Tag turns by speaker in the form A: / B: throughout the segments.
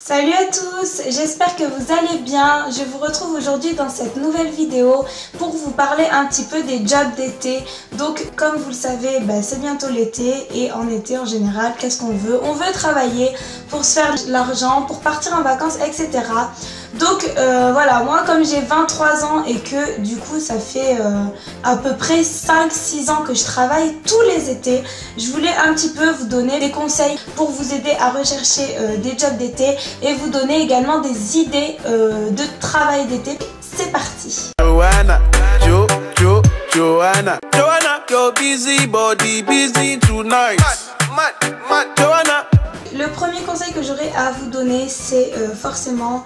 A: Salut à tous, j'espère que vous allez bien. Je vous retrouve aujourd'hui dans cette nouvelle vidéo pour vous parler un petit peu des jobs d'été. Donc comme vous le savez, c'est bientôt l'été et en été en général, qu'est-ce qu'on veut? On veut travailler pour se faire de l'argent, pour partir en vacances, etc. Donc voilà, moi comme j'ai 23 ans et que du coup ça fait à peu près 5-6 ans que je travaille tous les étés, je voulais un petit peu vous donner des conseils pour vous aider à rechercher des jobs d'été et vous donner également des idées de travail d'été. C'est parti!
B: Joanna, Joanna, your busy body busy tonight. Joanna.
A: Le premier conseil que j'aurais à vous donner, c'est forcément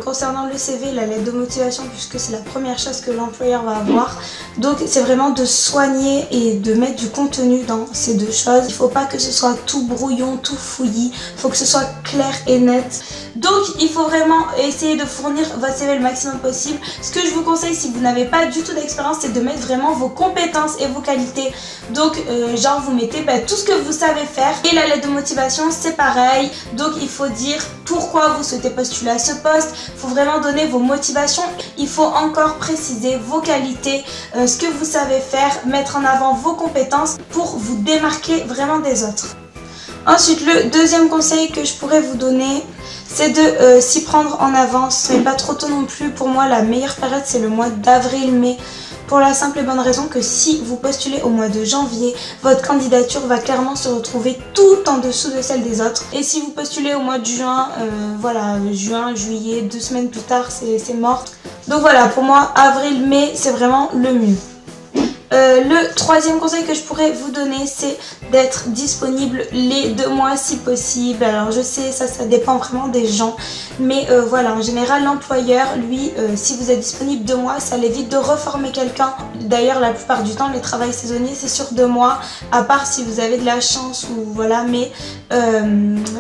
A: concernant le CV, la lettre de motivation, puisque c'est la première chose que l'employeur va avoir. Donc c'est vraiment de soigner et de mettre du contenu dans ces deux choses. Il ne faut pas que ce soit tout brouillon, tout fouillis, il faut que ce soit clair et net. Donc il faut vraiment essayer de fournir votre CV le maximum possible. Ce que je vous conseille si vous n'avez pas du tout d'expérience, c'est de mettre vraiment vos compétences et vos qualités. Donc genre vous mettez tout ce que vous savez faire. Et la lettre de motivation c'est pareil. Donc il faut dire pourquoi vous souhaitez postuler à ce poste. Il faut vraiment donner vos motivations. Il faut encore préciser vos qualités, ce que vous savez faire, mettre en avant vos compétences pour vous démarquer vraiment des autres. Ensuite, le deuxième conseil que je pourrais vous donner, c'est de s'y prendre en avance, mais pas trop tôt non plus. Pour moi, la meilleure période, c'est le mois d'avril-mai. Pour la simple et bonne raison que si vous postulez au mois de janvier, votre candidature va clairement se retrouver tout en dessous de celle des autres. Et si vous postulez au mois de juin, voilà, juin, juillet, 2 semaines plus tard, c'est mort. Donc voilà, pour moi, avril-mai, c'est vraiment le mieux. Le troisième conseil que je pourrais vous donner, c'est d'être disponible les 2 mois si possible. Alors je sais, ça dépend vraiment des gens, mais voilà, en général l'employeur, lui, si vous êtes disponible 2 mois, ça l'évite de reformer quelqu'un. D'ailleurs la plupart du temps les travails saisonniers c'est sur 2 mois, à part si vous avez de la chance ou voilà, mais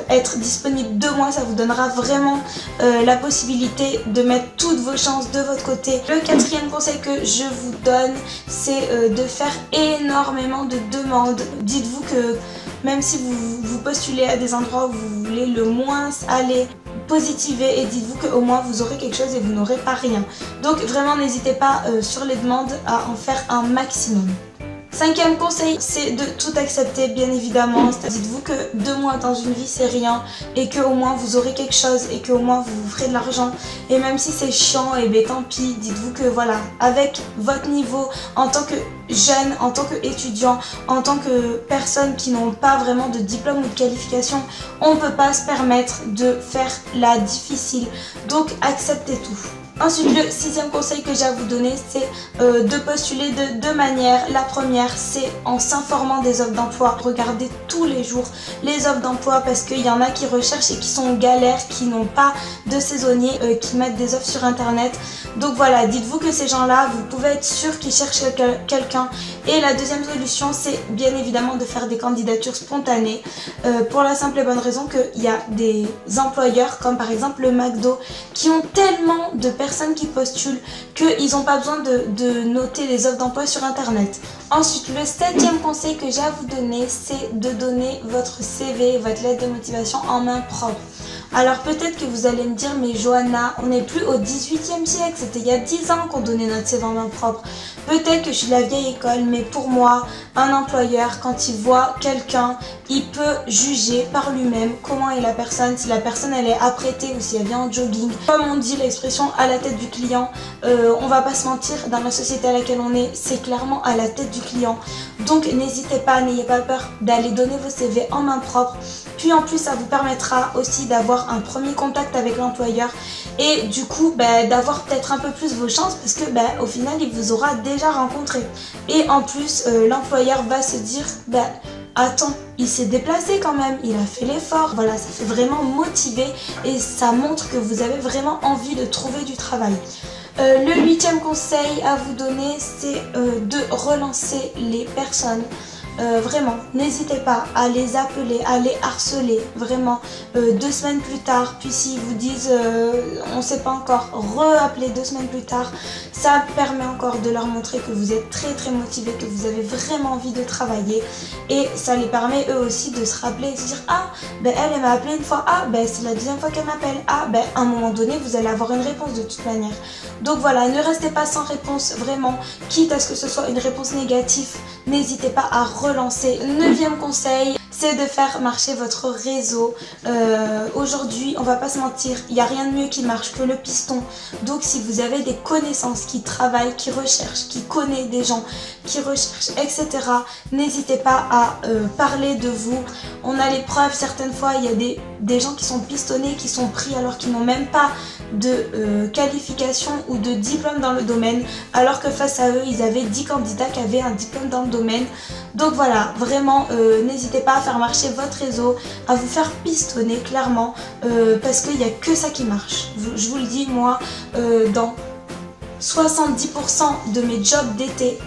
A: être disponible 2 mois, ça vous donnera vraiment la possibilité de mettre toutes vos chances de votre côté. Le quatrième conseil que je vous donne, c'est de faire énormément de demandes. Dites-vous que même si vous postulez à des endroits où vous voulez le moins aller, positivez et dites-vous qu'au moins vous aurez quelque chose et vous n'aurez pas rien. Donc vraiment n'hésitez pas sur les demandes à en faire un maximum. Cinquième conseil, c'est de tout accepter bien évidemment. Dites-vous que 2 mois dans une vie c'est rien et qu'au moins vous aurez quelque chose et qu'au moins vous vous ferez de l'argent. Et même si c'est chiant, et tant pis, dites-vous que voilà, avec votre niveau en tant que jeune, en tant qu'étudiant, en tant que personne qui n'ont pas vraiment de diplôme ou de qualification, on ne peut pas se permettre de faire la difficile. Donc acceptez tout. Ensuite, le sixième conseil que j'ai à vous donner, c'est de postuler de 2 manières. La première, c'est en s'informant des offres d'emploi. Regardez tous les jours les offres d'emploi parce qu'il y en a qui recherchent et qui sont en galère, qui n'ont pas de saisonniers, qui mettent des offres sur internet. Donc voilà, dites-vous que ces gens-là, vous pouvez être sûr qu'ils cherchent quelqu'un. Et la deuxième solution, c'est bien évidemment de faire des candidatures spontanées pour la simple et bonne raison qu'il y a des employeurs comme par exemple le McDo qui ont tellement de personnes qui postulent qu'ils n'ont pas besoin de noter les offres d'emploi sur internet. Ensuite, le 7e conseil que j'ai à vous donner, c'est de donner votre CV, votre lettre de motivation en main propre. Alors peut-être que vous allez me dire, mais Joanna, on n'est plus au 18e siècle, c'était il y a 10 ans qu'on donnait notre CV en main propre. Peut-être que je suis de la vieille école, mais pour moi, un employeur, quand il voit quelqu'un, il peut juger par lui-même comment est la personne, si la personne elle est apprêtée ou si elle vient en jogging. Comme on dit l'expression à la tête du client, on va pas se mentir, dans la société à laquelle on est, c'est clairement à la tête du client. Donc n'hésitez pas, n'ayez pas peur d'aller donner vos CV en main propre. Puis en plus, ça vous permettra aussi d'avoir un premier contact avec l'employeur et du coup d'avoir peut-être un peu plus vos chances parce que au final, il vous aura déjà rencontré. Et en plus, l'employeur va se dire attends, il s'est déplacé quand même, il a fait l'effort. Voilà, ça fait vraiment motiver et ça montre que vous avez vraiment envie de trouver du travail. Le 8e conseil à vous donner, c'est de relancer les personnes vraiment, n'hésitez pas à les appeler, à les harceler, vraiment, 2 semaines plus tard, puis s'ils vous disent on ne sait pas encore, re-appeler 2 semaines plus tard, ça permet encore de leur montrer que vous êtes très très motivé, que vous avez vraiment envie de travailler, et ça les permet eux aussi de se rappeler et de se dire ah ben elle m'a appelé une fois, ah ben c'est la deuxième fois qu'elle m'appelle, ah ben à un moment donné vous allez avoir une réponse de toute manière. Donc voilà, ne restez pas sans réponse, vraiment, quitte à ce que ce soit une réponse négative, n'hésitez pas à relancer. 9e conseil, c'est de faire marcher votre réseau. Aujourd'hui, on va pas se mentir, il n'y a rien de mieux qui marche que le piston. Donc si vous avez des connaissances qui travaillent, qui recherchent, qui connaissent des gens, qui recherchent, etc., n'hésitez pas à parler de vous. On a les preuves, certaines fois, il y a des gens qui sont pistonnés, qui sont pris alors qu'ils n'ont même pas de qualification ou de diplôme dans le domaine, alors que face à eux, ils avaient 10 candidats qui avaient un diplôme dans le domaine. Donc voilà, vraiment, n'hésitez pas à faire marcher votre réseau, à vous faire pistonner clairement, parce qu'il n'y a que ça qui marche. Je vous le dis, moi, dans 70% de mes jobs d'été,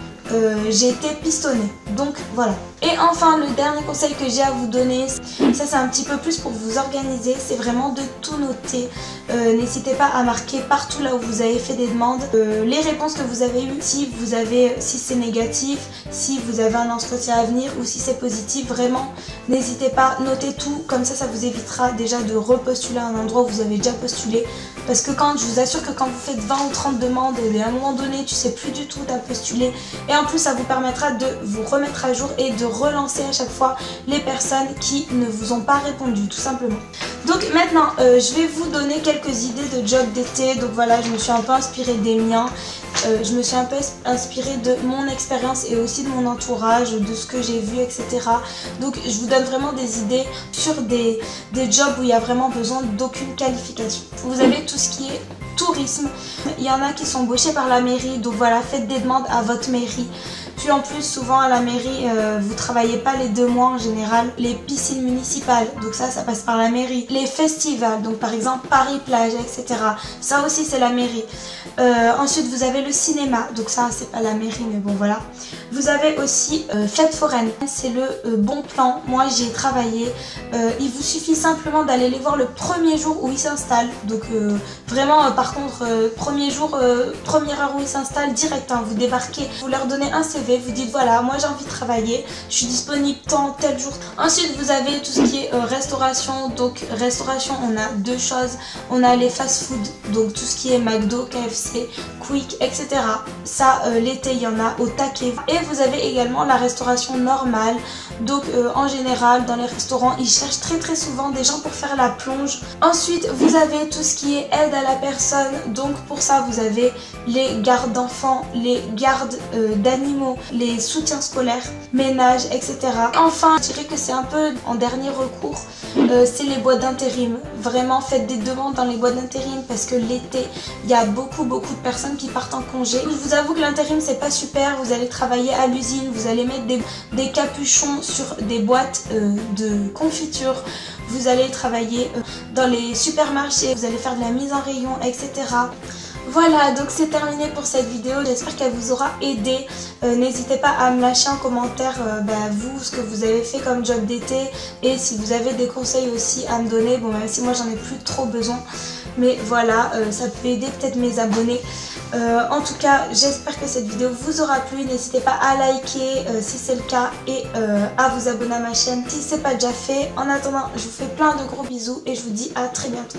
A: j'ai été pistonnée. Donc voilà. Et enfin, le dernier conseil que j'ai à vous donner, ça c'est un petit peu plus pour vous organiser, c'est vraiment de tout noter. N'hésitez pas à marquer partout là où vous avez fait des demandes les réponses que vous avez eues, si c'est négatif, si vous avez un entretien à venir ou si c'est positif. Vraiment, n'hésitez pas, notez tout, comme ça vous évitera déjà de repostuler à un endroit où vous avez déjà postulé. Parce que je vous assure que quand vous faites 20 ou 30 demandes, et à un moment donné tu sais plus du tout où tu as postulé, et en plus ça vous permettra de vous remettre à jour et de relancer à chaque fois les personnes qui ne vous ont pas répondu, tout simplement. Donc maintenant, je vais vous donner quelques idées de job d'été. Donc voilà, je me suis un peu inspirée des miens. Je me suis un peu inspirée de mon expérience et aussi de mon entourage, de ce que j'ai vu, etc. Donc je vous donne vraiment des idées sur des jobs où il y a vraiment besoin d'aucune qualification. Vous avez tout ce qui est tourisme. Il y en a qui sont embauchés par la mairie, donc voilà, faites des demandes à votre mairie. Puis en plus, souvent à la mairie, vous travaillez pas les 2 mois en général. Les piscines municipales, donc ça passe par la mairie. Les festivals, donc par exemple Paris Plage, etc. Ça aussi c'est la mairie. Ensuite vous avez le cinéma, donc ça c'est pas la mairie, mais bon voilà. Vous avez aussi fête foraine, c'est le bon plan. Moi j'y ai travaillé. Il vous suffit simplement d'aller les voir le premier jour où ils s'installent. Donc vraiment par contre, premier jour, première heure où ils s'installent, direct, hein, vous débarquez, vous leur donnez un CV. Vous dites voilà, moi j'ai envie de travailler, je suis disponible tel jour. Ensuite vous avez tout ce qui est restauration. Donc restauration, on a 2 choses. On a les fast food, donc tout ce qui est McDo, KFC, Quick, etc. Ça l'été il y en a au taquet. Et vous avez également la restauration normale. Donc en général dans les restaurants ils cherchent très souvent des gens pour faire la plonge. Ensuite vous avez tout ce qui est aide à la personne. Donc pour ça vous avez les gardes d'enfants, les gardes d'animaux, les soutiens scolaires, ménage, etc. Enfin, je dirais que c'est un peu en dernier recours, c'est les boîtes d'intérim. Vraiment, faites des demandes dans les boîtes d'intérim parce que l'été, il y a beaucoup de personnes qui partent en congé. Je vous avoue que l'intérim, c'est pas super. Vous allez travailler à l'usine, vous allez mettre des capuchons sur des boîtes de confiture. Vous allez travailler dans les supermarchés, vous allez faire de la mise en rayon, etc. Voilà, donc c'est terminé pour cette vidéo, j'espère qu'elle vous aura aidé. N'hésitez pas à me lâcher en commentaire vous, ce que vous avez fait comme job d'été, et si vous avez des conseils aussi à me donner. Bon, même si moi j'en ai plus trop besoin, mais voilà, ça peut aider peut-être mes abonnés. En tout cas, j'espère que cette vidéo vous aura plu. N'hésitez pas à liker si c'est le cas, et à vous abonner à ma chaîne si c'est pas déjà fait. En attendant, je vous fais plein de gros bisous et je vous dis à très bientôt.